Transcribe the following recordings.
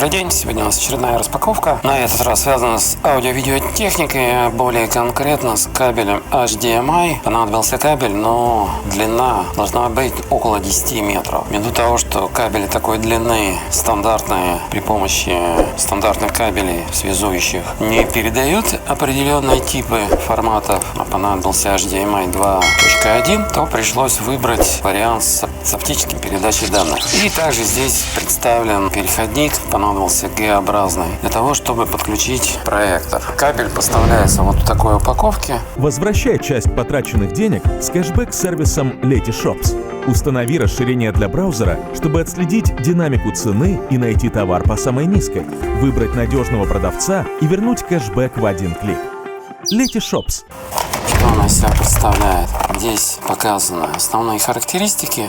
Добрый день, сегодня у нас очередная распаковка. На этот раз связана с аудио-видеотехникой, более конкретно с кабелем HDMI. Понадобился кабель, но длина должна быть около 10 метров. Ввиду того, что кабели такой длины стандартные при помощи стандартных кабелей связующих не передают определенные типы форматов, а понадобился HDMI 2.1, то пришлось выбрать вариант с оптической передачей данных. И также здесь представлен переходник, понадобился Г-образный, для того, чтобы подключить проектор. Кабель поставляется вот в такой упаковке. Возвращай часть потраченных денег с кэшбэк-сервисом Letyshops. Установи расширение для браузера, чтобы отследить динамику цены и найти товар по самой низкой, выбрать надежного продавца и вернуть кэшбэк в один клик. Letyshops. Что он из себя представляет? Здесь показаны основные характеристики,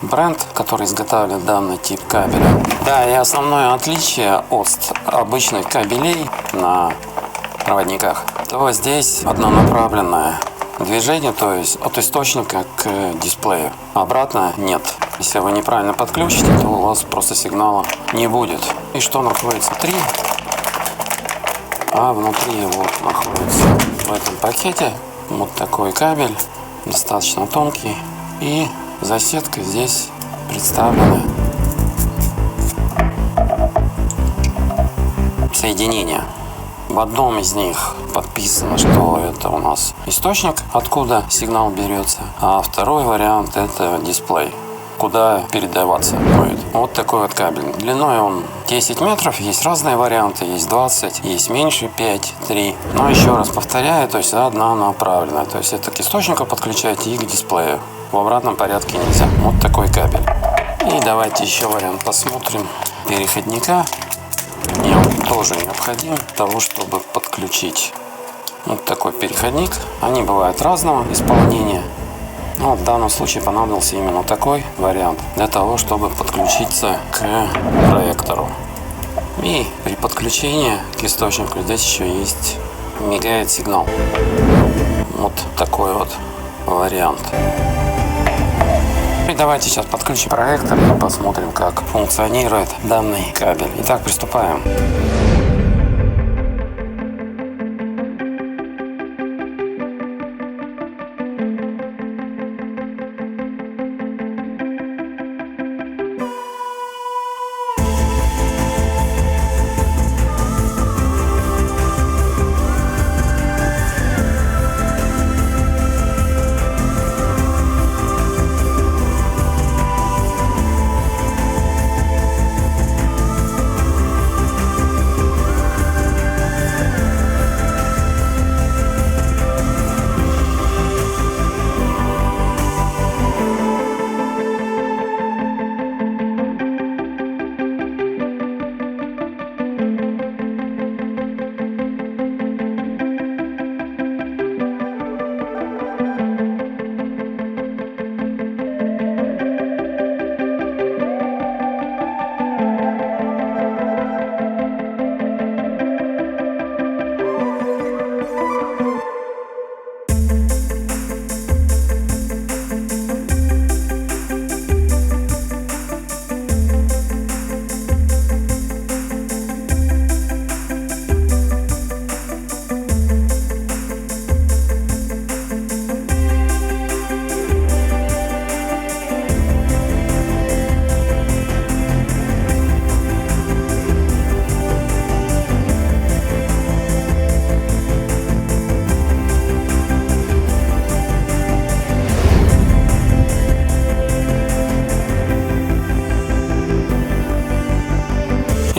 бренд, который изготавливает данный тип кабеля. Да, и основное отличие от обычных кабелей на проводниках, то здесь однонаправленное движение, то есть от источника к дисплею. Обратно нет. Если вы неправильно подключите, то у вас просто сигнала не будет. И что находится внутри? А внутри вот находится в этом пакете вот такой кабель, достаточно тонкий, и засетка здесь представлена соединения. В одном из них подписано, что это у нас источник, откуда сигнал берется, а второй вариант — это дисплей, куда передаваться будет. Вот такой вот кабель. Длиной он 10 метров, есть разные варианты, есть 20, есть меньше 5, 3. Но еще раз повторяю, то есть однонаправленная. То есть это к источнику подключать и к дисплею. В обратном порядке нельзя. Вот такой кабель. И давайте еще вариант посмотрим переходника. Мне он тоже необходим для того, чтобы подключить вот такой переходник. Они бывают разного исполнения. Но в данном случае понадобился именно такой вариант для того, чтобы подключиться к проектору. И при подключении к источнику здесь еще есть, мигает сигнал. Вот такой вот вариант. И давайте сейчас подключим проектор и посмотрим, как функционирует данный кабель. Итак, приступаем.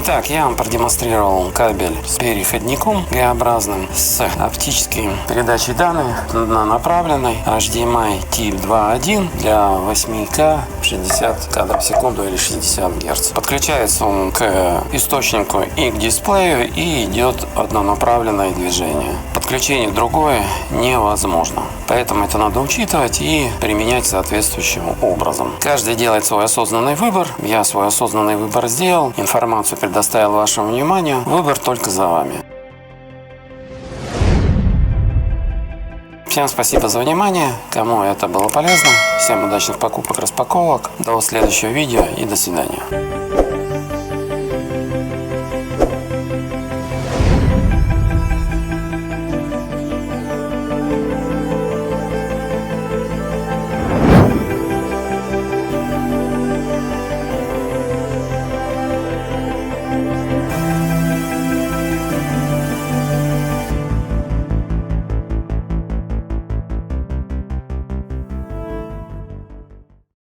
Итак, я вам продемонстрировал кабель с переходником Г-образным, с оптической передачей данных однонаправленной HDMI тип 2.1 для 8К 60 кадров в секунду или 60 Гц. Подключается он к источнику и к дисплею, и идет однонаправленное движение. Подключение другое невозможно. Поэтому это надо учитывать и применять соответствующим образом. Каждый делает свой осознанный выбор. Я свой осознанный выбор сделал. Информацию предоставил вашему вниманию. Выбор только за вами. Всем спасибо за внимание. Кому это было полезно. Всем удачных покупок, распаковок. До следующего видео и до свидания.